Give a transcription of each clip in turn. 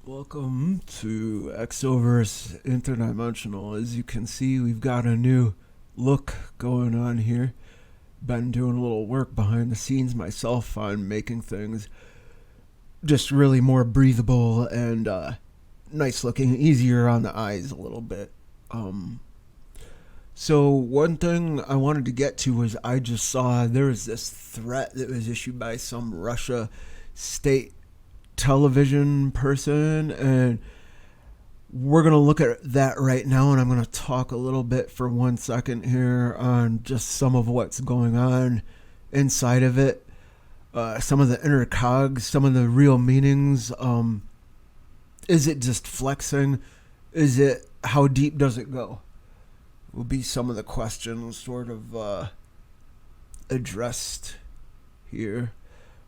Welcome to Exoverse Interdimensional. As you can see, we've got a new look going on here. Been doing a little work behind the scenes myself on making things just really more breathable and nice looking, easier on the eyes a little bit. So one thing I wanted to get to was I just saw there was this threat that was issued by some Russia state television person, and we're going to look at that right now, and I'm going to talk a little bit for 1 second here on just some of what's going on inside of it, some of the inner cogs, some of the real meanings. Is it just flexing? Is it, how deep does it go? Will be some of the questions sort of addressed here.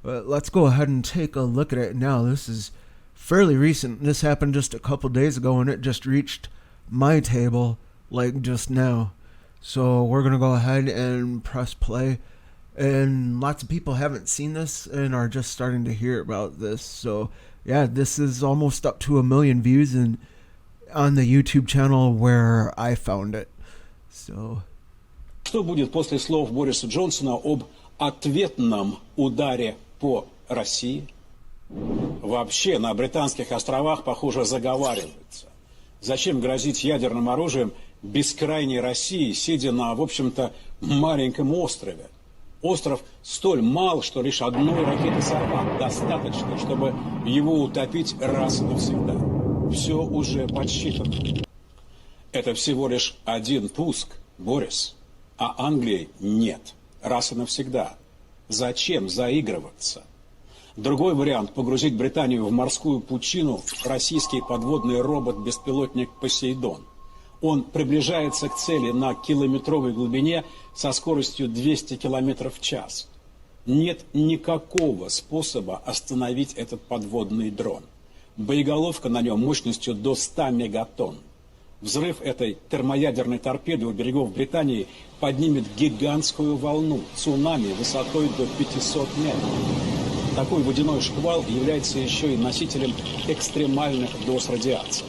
But let's go ahead and take a look at it now. This is fairly recent. This happened just a couple days ago, and it just reached my table like just now. So we're going to go ahead and press play. And lots of people haven't seen this and are just starting to hear about this. So yeah, this is almost up to 1 million views and on the YouTube channel where I found it. So. Что будет после слов Бориса Джонсона об ответном ударе по России? Вообще на Британских островах, похоже, заговаривается. Зачем грозить ядерным оружием бескрайней России, сидя на, в общем-то, маленьком острове? Остров столь мал, что лишь одной ракеты «Сармат» достаточно, чтобы его утопить раз и навсегда. Все уже подсчитано. Это всего лишь один пуск, Борис, а Англии нет. Раз и навсегда. Зачем заигрываться? Другой вариант – погрузить Британию в морскую пучину российский подводный робот-беспилотник «Посейдон». Он приближается к цели на километровой глубине со скоростью 200 км в час. Нет никакого способа остановить этот подводный дрон. Боеголовка на нем мощностью до 100 мегатонн. Взрыв этой термоядерной торпеды у берегов Британии поднимет гигантскую волну, цунами высотой до 500 метров. Такой водяной шквал является еще и носителем экстремальных доз радиации.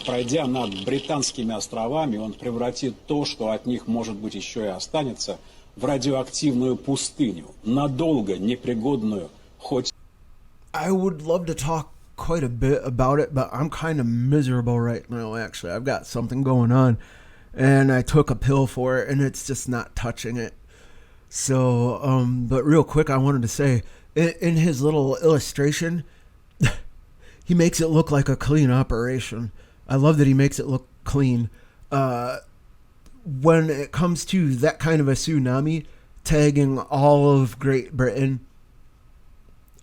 Пройдя над Британскими островами, он превратит то, что от них, может быть, еще и останется, в радиоактивную пустыню, надолго непригодную хоть... I would love to talk quite a bit about it, but I'm kind of miserable right now, actually. I've got something going on, and I took a pill for it, and it's just not touching it. So, but real quick, I wanted to say, in his little illustration, he makes it look like a clean operation. I love that he makes it look clean. When it comes to that kind of a tsunami, tagging all of Great Britain,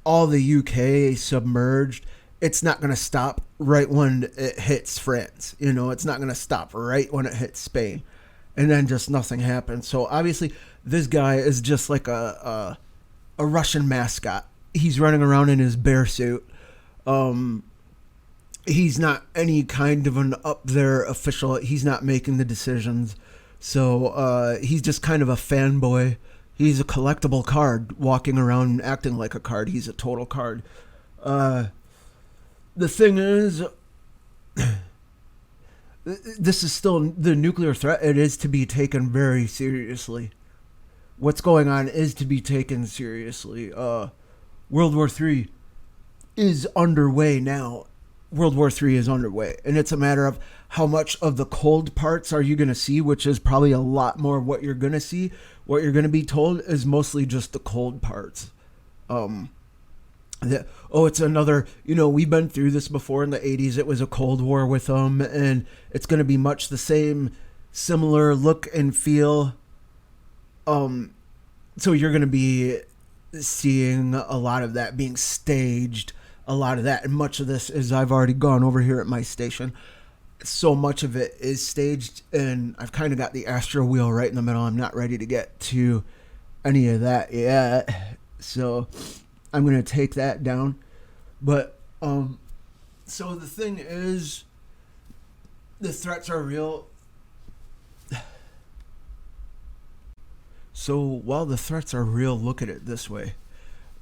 all the UK submerged, it's not going to stop right when it hits France. You know, it's not going to stop right when it hits Spain. And then just nothing happens. So obviously, this guy is just like a Russian mascot. He's running around in his bear suit. He's not any kind of an up there official. He's not making the decisions. So he's just kind of a fanboy. He's a collectible card walking around acting like a card. He's a total card. The thing is, this is still the nuclear threat. It is to be taken very seriously. What's going on is to be taken seriously. World War III is underway now. World War III is underway. And it's a matter of how much of the cold parts are you going to see, which is probably a lot more of what you're going to see. What you're going to be told is mostly just the cold parts. It's another, we've been through this before in the 80s. It was a Cold War with them, and it's going to be much the same, similar look and feel. So you're going to be seeing a lot of that being staged, a lot of that. And much of this, as I've already gone over here at my station, so much of it is staged, and I've kind of got the Astro wheel right in the middle. I'm not ready to get to any of that yet. So I'm going to take that down. But, so the thing is, the threats are real. So while the threats are real, look at it this way.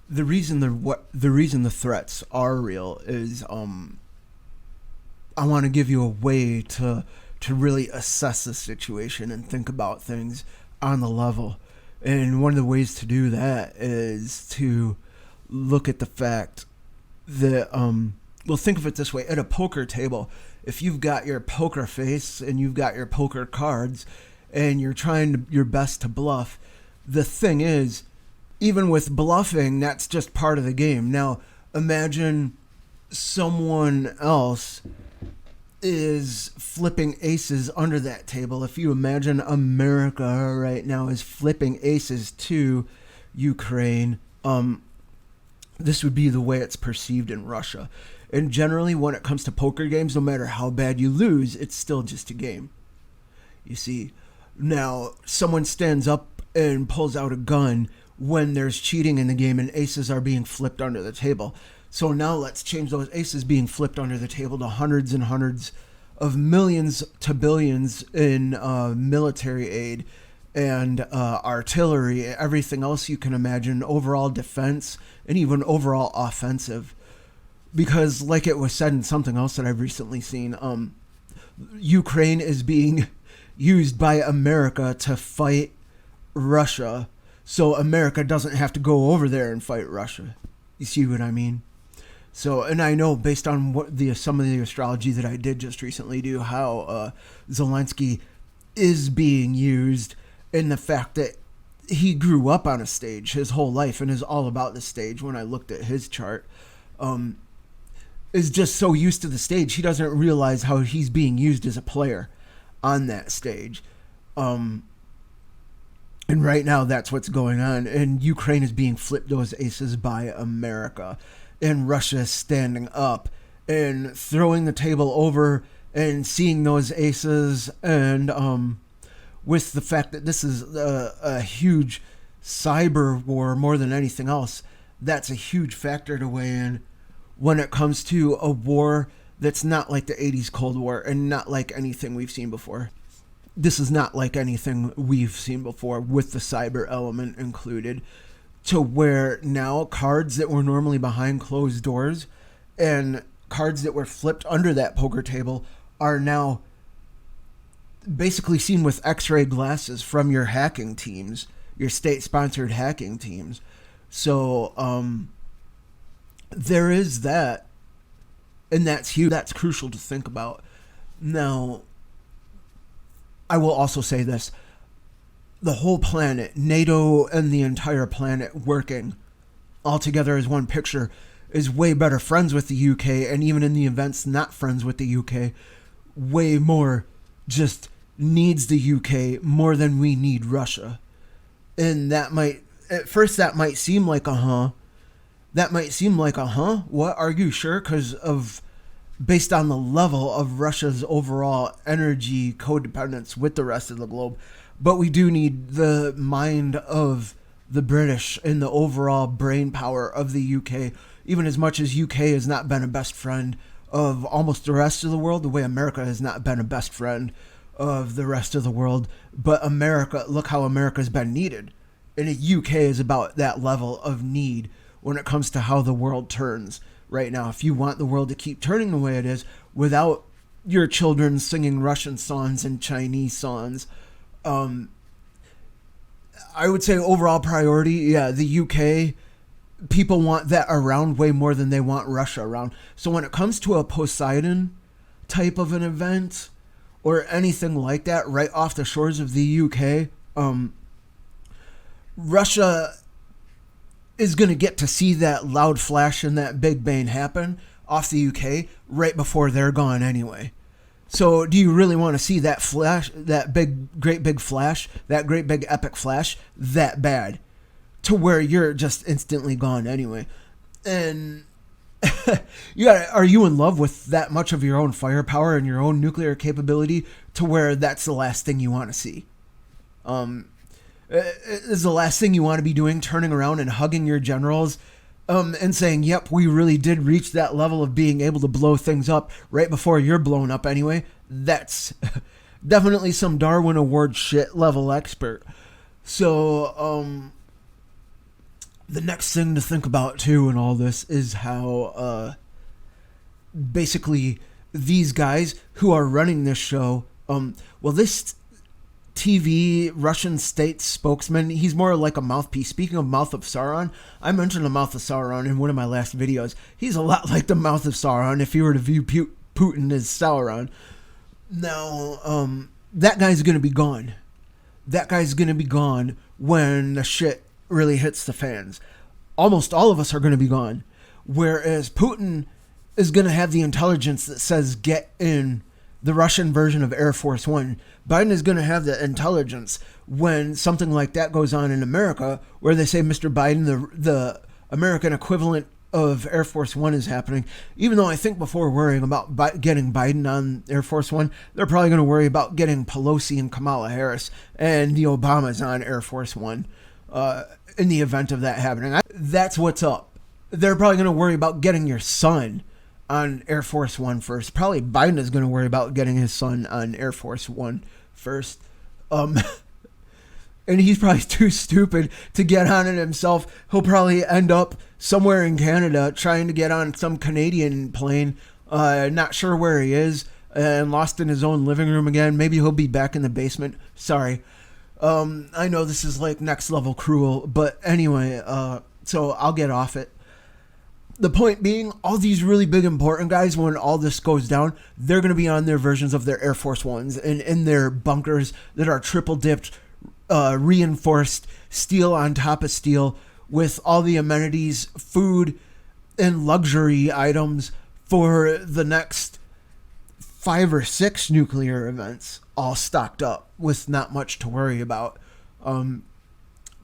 The reason the threats are real is I want to give you a way to really assess the situation and think about things on the level. And one of the ways to do that is to look at the fact that, well, think of it this way. At a poker table, if you've got your poker face and you've got your poker cards and you're trying your best to bluff, the thing is, even with bluffing, that's just part of the game. Now, imagine someone else is flipping aces under that table. If you imagine America right now is flipping aces to Ukraine, this would be the way it's perceived in Russia. And generally, when it comes to poker games, no matter how bad you lose, it's still just a game. You see, now someone stands up and pulls out a gun when there's cheating in the game and aces are being flipped under the table. So now let's change those aces being flipped under the table to hundreds and hundreds of millions to billions in military aid and artillery, everything else you can imagine, overall defense, and even overall offensive. Because like it was said in something else that I've recently seen, Ukraine is being used by America to fight Russia, so America doesn't have to go over there and fight Russia. You see what I mean? So, and I know based on what some of the astrology that I did just recently do, how Zelensky is being used, and the fact that he grew up on a stage his whole life and is all about the stage. When I looked at his chart, is just so used to the stage, he doesn't realize how he's being used as a player on that stage. And right now, that's what's going on. And Ukraine is being flipped those aces by America. And Russia is standing up and throwing the table over and seeing those aces. And with the fact that this is a huge cyber war more than anything else, that's a huge factor to weigh in when it comes to a war that's not like the 80s Cold War and not like anything we've seen before. This is not like anything we've seen before, with the cyber element included, to where now cards that were normally behind closed doors and cards that were flipped under that poker table are now basically seen with x-ray glasses from your hacking teams, your state-sponsored hacking teams. So there is that, and that's huge. That's crucial to think about. Now, I will also say this. The whole planet, NATO and the entire planet working all together as one picture, is way better friends with the UK, and even in the events not friends with the UK, way more just needs the UK more than we need Russia. And that might, at first that might seem like that might seem like what, are you sure? Because of, based on the level of Russia's overall energy codependence with the rest of the globe. But we do need the mind of the British and the overall brain power of the UK. Even as much as UK has not been a best friend of almost the rest of the world, the way America has not been a best friend of the rest of the world. But America, look how America's been needed. And the UK is about that level of need when it comes to how the world turns right now. If you want the world to keep turning the way it is without your children singing Russian songs and Chinese songs, I would say overall priority, the UK, people want that around way more than they want Russia around. So when it comes to a Poseidon type of an event or anything like that right off the shores of the UK, Russia is going to get to see that loud flash and that big bang happen off the UK right before they're gone anyway. So do you really want to see that flash, that great big flash, that great big epic flash that bad to where you're just instantly gone anyway? And are you in love with that much of your own firepower and your own nuclear capability to where that's the last thing you want to see? Is the last thing you want to be doing turning around and hugging your generals and saying, yep, we really did reach that level of being able to blow things up right before you're blown up anyway? That's definitely some Darwin Award shit level expert. So the next thing to think about too in all this is how basically these guys who are running this show, this TV Russian state spokesman, he's more like a mouthpiece. Speaking of Mouth of Sauron, I mentioned the Mouth of Sauron in one of my last videos. He's a lot like the Mouth of Sauron if you were to view Putin as Sauron. Now, that guy's going to be gone. That guy's going to be gone when the shit really hits the fans. Almost all of us are going to be gone. Whereas Putin is going to have the intelligence that says get in the Russian version of Air Force One. Biden is going to have the intelligence when something like that goes on in America, where they say, Mr. Biden, the American equivalent of Air Force One is happening. Even though I think before worrying about getting Biden on Air Force One, they're probably going to worry about getting Pelosi and Kamala Harris and the Obamas on Air Force One in the event of that happening. That's what's up. They're probably going to worry about getting your son on Air Force One first. Probably Biden is going to worry about getting his son on Air Force One first. And he's probably too stupid to get on it himself. He'll probably end up somewhere in Canada trying to get on some Canadian plane, not sure where he is, and lost in his own living room again. Maybe he'll be back in the basement. Sorry. I know this is like next level cruel, but anyway, so I'll get off it. The point being, all these really big important guys, when all this goes down, they're going to be on their versions of their Air Force Ones and in their bunkers that are triple dipped, reinforced steel on top of steel with all the amenities, food, and luxury items for the next 5 or 6 nuclear events, all stocked up with not much to worry about.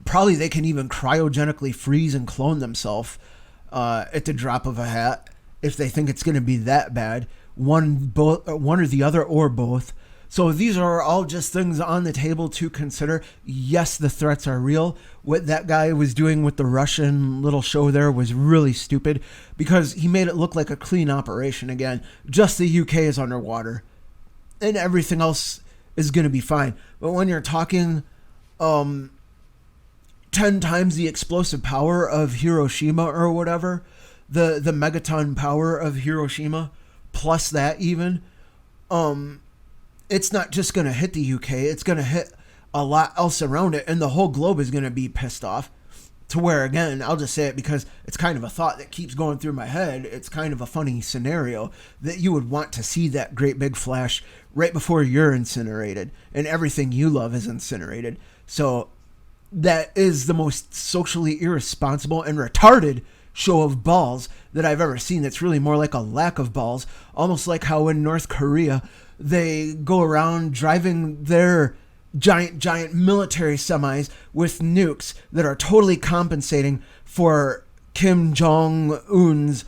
Probably they can even cryogenically freeze and clone themselves at the drop of a hat if they think it's going to be that bad. One or the other, or both. So these are all just things on the table to consider. Yes, the threats are real. What that guy was doing with the Russian little show there was really stupid because he made it look like a clean operation again. Just the UK is underwater and everything else is going to be fine. But when you're talking 10 times the explosive power of Hiroshima or whatever, the megaton power of Hiroshima, plus that even, it's not just going to hit the UK, it's going to hit a lot else around it, and the whole globe is going to be pissed off. To where, again, I'll just say it because it's kind of a thought that keeps going through my head. It's kind of a funny scenario that you would want to see that great big flash right before you're incinerated and everything you love is incinerated. So that is the most socially irresponsible and retarded show of balls that I've ever seen. That's really more like a lack of balls. Almost like how in North Korea, they go around driving their giant military semis with nukes that are totally compensating for Kim Jong-un's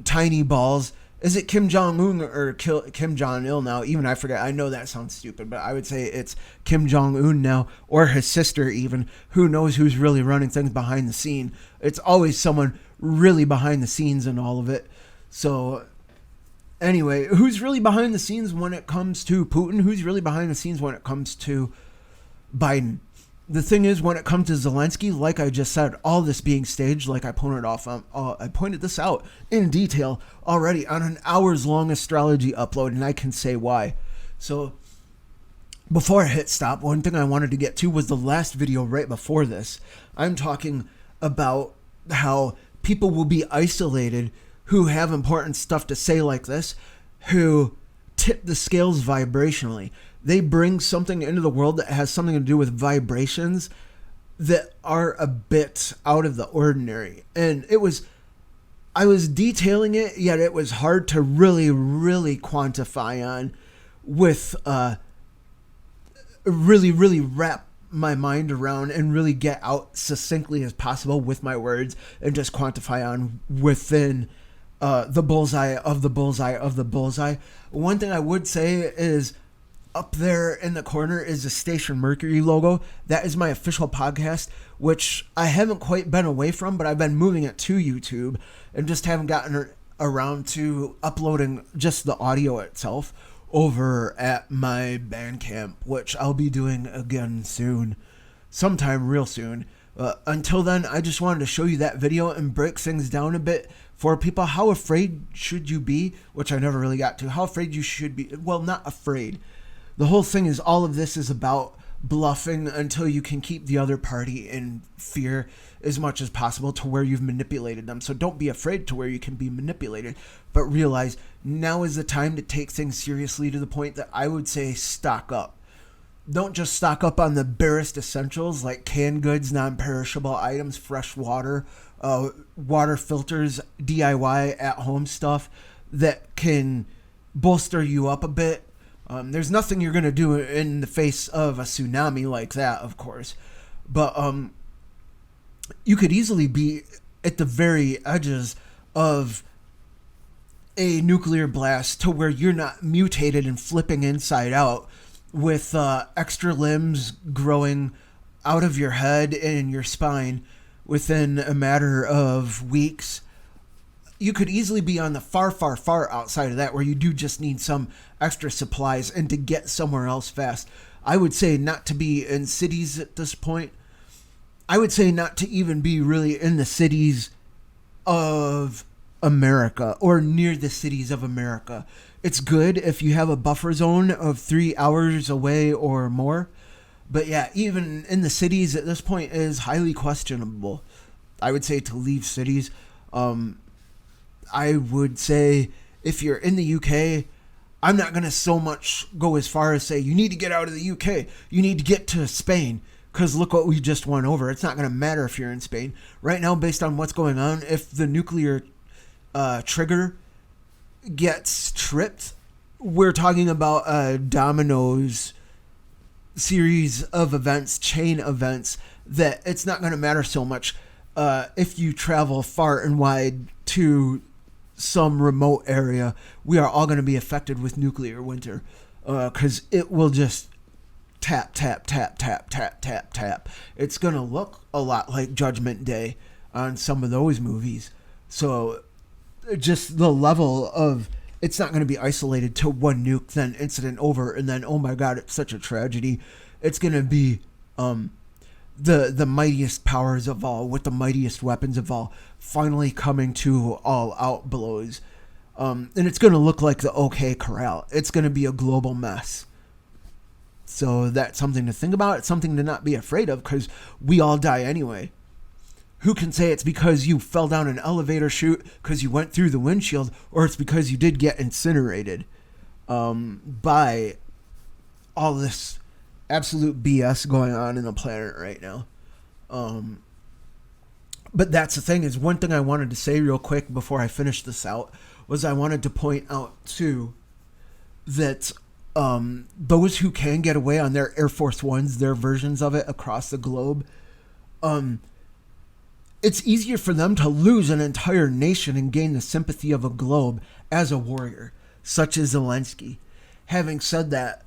tiny balls. Is it Kim Jong-un or Kim Jong-il now? Even I forget. I know that sounds stupid, but I would say it's Kim Jong-un now, or his sister even. Who knows who's really running things behind the scene? It's always someone really behind the scenes in all of it. So anyway, who's really behind the scenes when it comes to Putin? Who's really behind the scenes when it comes to Biden? The thing is, when it comes to Zelensky, like I just said, all this being staged, like I pointed this out in detail already on an hours-long astrology upload, and I can say why. So, before I hit stop, one thing I wanted to get to was the last video right before this. I'm talking about how people will be isolated who have important stuff to say like this, who tip the scales vibrationally. They bring something into the world that has something to do with vibrations that are a bit out of the ordinary. And I was detailing it, yet it was hard to really quantify on with, really wrap my mind around and really get out succinctly as possible with my words and just quantify on within the bullseye of the bullseye of the bullseye. One thing I would say is, up there in the corner is the Station Mercury logo. That is my official podcast, which I haven't quite been away from, but I've been moving it to YouTube and just haven't gotten around to uploading just the audio itself over at my Bandcamp, which I'll be doing again soon, sometime real soon. Until then, I just wanted to show you that video and break things down a bit for people. How afraid should you be? Which I never really got to. How afraid you should be. Well, not afraid. The whole thing is all of this is about bluffing until you can keep the other party in fear as much as possible to where you've manipulated them. So don't be afraid to where you can be manipulated, but realize now is the time to take things seriously to the point that I would say stock up. Don't just stock up on the barest essentials like canned goods, non-perishable items, fresh water, water filters, DIY at-home stuff that can bolster you up a bit. There's nothing you're going to do in the face of a tsunami like that, of course. But you could easily be at the very edges of a nuclear blast to where you're not mutated and flipping inside out with extra limbs growing out of your head and your spine within a matter of weeks. You could easily be on the far, far, far outside of that where you do just need some extra supplies and to get somewhere else fast. I would say not to be in cities at this point. I would say not to even be really in the cities of America or near the cities of America. It's good if you have a buffer zone of 3 hours away or more. But yeah, even in the cities at this point is highly questionable. I would say to leave cities. I would say if you're in the UK, I'm not going to so much go as far as say you need to get out of the UK. You need to get to Spain because look what we just went over. It's not going to matter if you're in Spain. Right now, based on what's going on, if the nuclear trigger gets tripped, we're talking about a dominoes series of events, chain events, that it's not going to matter so much if you travel far and wide to some remote area. We are all going to be affected with nuclear winter because it will just tap, tap, tap, tap, tap, tap, tap. It's going to look a lot like Judgment Day on some of those movies. So just the level of, it's not going to be isolated to one nuke, then incident over, and then, oh my God, it's such a tragedy. It's going to be the mightiest powers of all, with the mightiest weapons of all, finally coming to all out blows. And it's going to look like the OK Corral. It's going to be a global mess. So that's something to think about. It's something to not be afraid of because we all die anyway. Who can say it's because you fell down an elevator chute because you went through the windshield, or it's because you did get incinerated by all this absolute BS going on in the planet right now. But that's the thing, is one thing I wanted to say real quick before I finish this out was I wanted to point out too that those who can get away on their Air Force Ones, their versions of it across the globe, it's easier for them to lose an entire nation and gain the sympathy of a globe as a warrior, such as Zelensky. Having said that,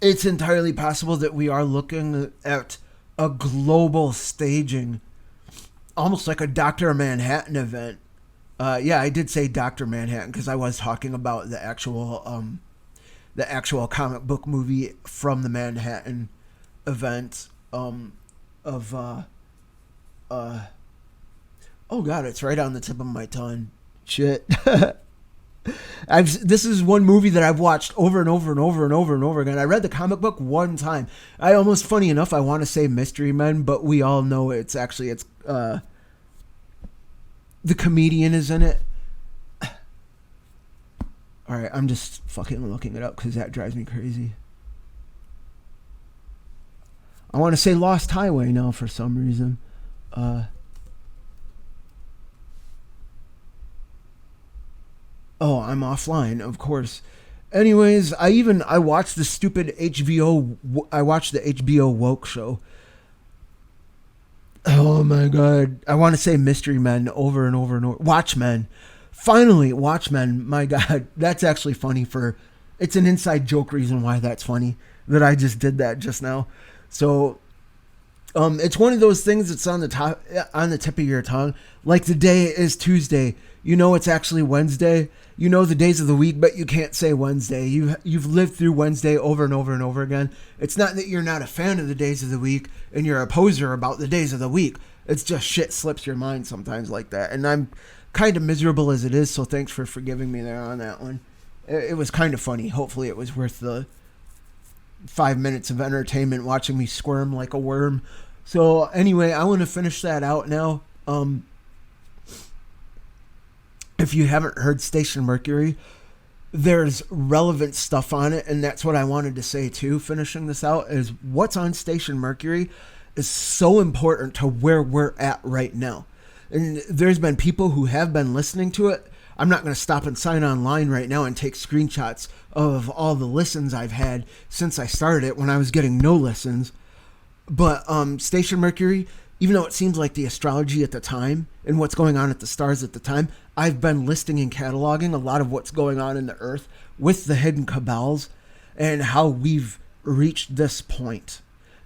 it's entirely possible that we are looking at a global staging, almost like a Dr. Manhattan event. Yeah, I did say Dr. Manhattan because I was talking about the actual comic book movie from the Manhattan event oh God, it's right on the tip of my tongue. Shit. This is one movie that I've watched over and over and over and over and over again. I read the comic book one time. Funny enough, I want to say Mystery Men, but we all know it's the comedian is in it. Alright, I'm just fucking looking it up because that drives me crazy. I want to say Lost Highway now for some reason. Oh, I'm offline, of course. Anyways, I watched the stupid I watched the HBO woke show. Oh my God. I want to say Mystery Men over and over and over. Watchmen. Finally, Watchmen. My God, that's actually funny it's an inside joke reason why that's funny, that I just did that just now. So, it's one of those things that's on the tip of your tongue. Like the day is Tuesday. You know it's actually Wednesday. You know the days of the week, but you can't say Wednesday. You've lived through Wednesday over and over and over again. It's not that you're not a fan of the days of the week and you're a poser about the days of the week. It's just shit slips your mind sometimes like that. And I'm kind of miserable as it is, so thanks for forgiving me there on that one. It was kind of funny. Hopefully it was worth the 5 minutes of entertainment watching me squirm like a worm. So anyway, I want to finish that out now. If you haven't heard Station Mercury, there's relevant stuff on it, and that's what I wanted to say too, finishing this out, is what's on Station Mercury is so important to where we're at right now. And there's been people who have been listening to it. I'm not going to stop and sign online right now and take screenshots of all the listens I've had since I started it when I was getting no listens. But Station Mercury, even though it seems like the astrology at the time and what's going on at the stars at the time, I've been listing and cataloging a lot of what's going on in the earth with the hidden cabals and how we've reached this point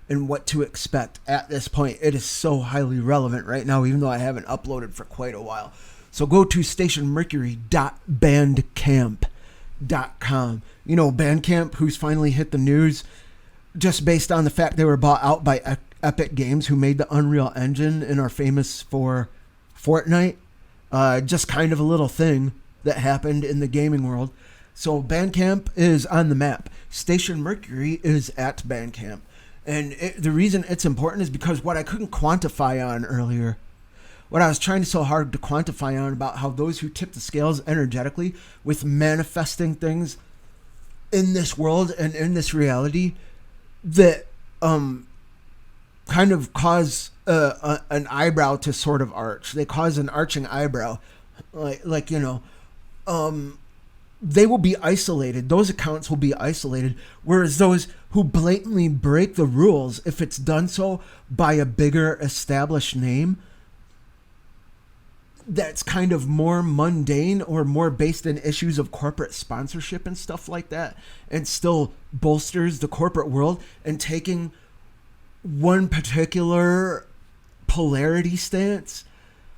and what to expect at this point. It is so highly relevant right now, even though I haven't uploaded for quite a while. So go to stationmercury.bandcamp.com. You know, Bandcamp, who's finally hit the news just based on the fact they were bought out by Epic Games, who made the Unreal Engine and are famous for Fortnite. Just kind of a little thing that happened in the gaming world. So Bandcamp is on the map. Station Mercury is at Bandcamp. And the reason it's important is because what I couldn't quantify on earlier, what I was trying so hard to quantify on about how those who tip the scales energetically with manifesting things in this world and in this reality that kind of cause an eyebrow to sort of arch. They cause an arching eyebrow. Like you know, they will be isolated. Those accounts will be isolated. Whereas those who blatantly break the rules, if it's done so by a bigger established name, that's kind of more mundane or more based in issues of corporate sponsorship and stuff like that, and still bolsters the corporate world and taking one particular polarity stance,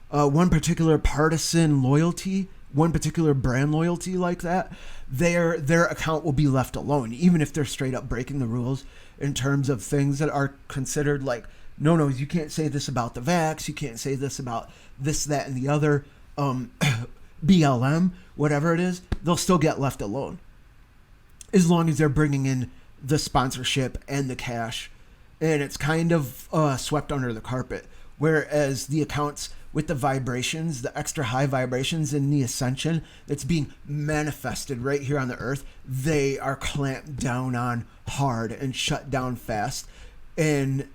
one particular partisan loyalty, one particular brand loyalty like that, their account will be left alone, even if they're straight up breaking the rules in terms of things that are considered like, no, you can't say this about the vax, you can't say this about this, that, and the other, BLM, whatever it is, they'll still get left alone. As long as they're bringing in the sponsorship and the cash, and it's kind of swept under the carpet. Whereas the accounts with the vibrations, the extra high vibrations in the ascension that's being manifested right here on the earth, they are clamped down on hard and shut down fast and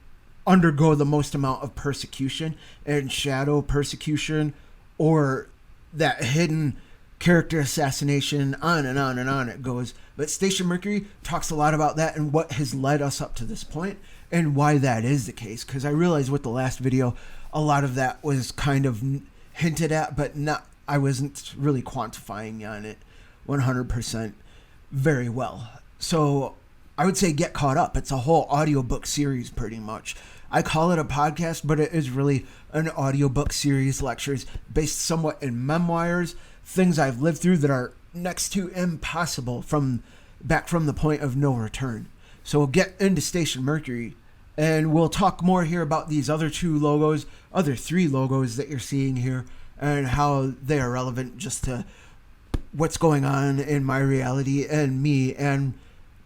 undergo the most amount of persecution and shadow persecution or that hidden character assassination, on and on and on it goes. But Station Mercury talks a lot about that and what has led us up to this point and why that is the case. Because I realized with the last video, a lot of that was kind of hinted at, but not. I wasn't really quantifying on it 100% very well. So I would say get caught up. It's a whole audiobook series pretty much. I call it a podcast, but it is really an audiobook series, lectures based somewhat in memoirs, things I've lived through that are next to impossible back from the point of no return. So we'll get into Station Mercury, and we'll talk more here about these other three logos that you're seeing here, and how they are relevant just to what's going on in my reality and me and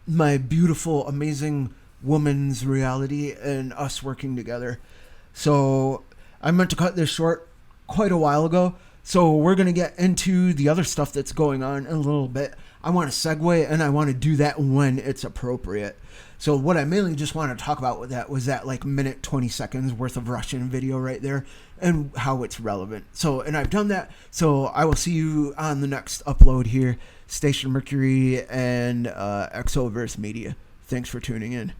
my beautiful, amazing woman's reality and us working together. So I meant to cut this short quite a while ago. So we're going to get into the other stuff that's going on in a little bit. I want to segue, and I want to do that when it's appropriate. So what I mainly just want to talk about with that was that like minute 20 seconds worth of Russian video right there and how it's relevant. So, and I've done that. So I will see you on the next upload here, Station Mercury and Exoverse Media. Thanks for tuning in.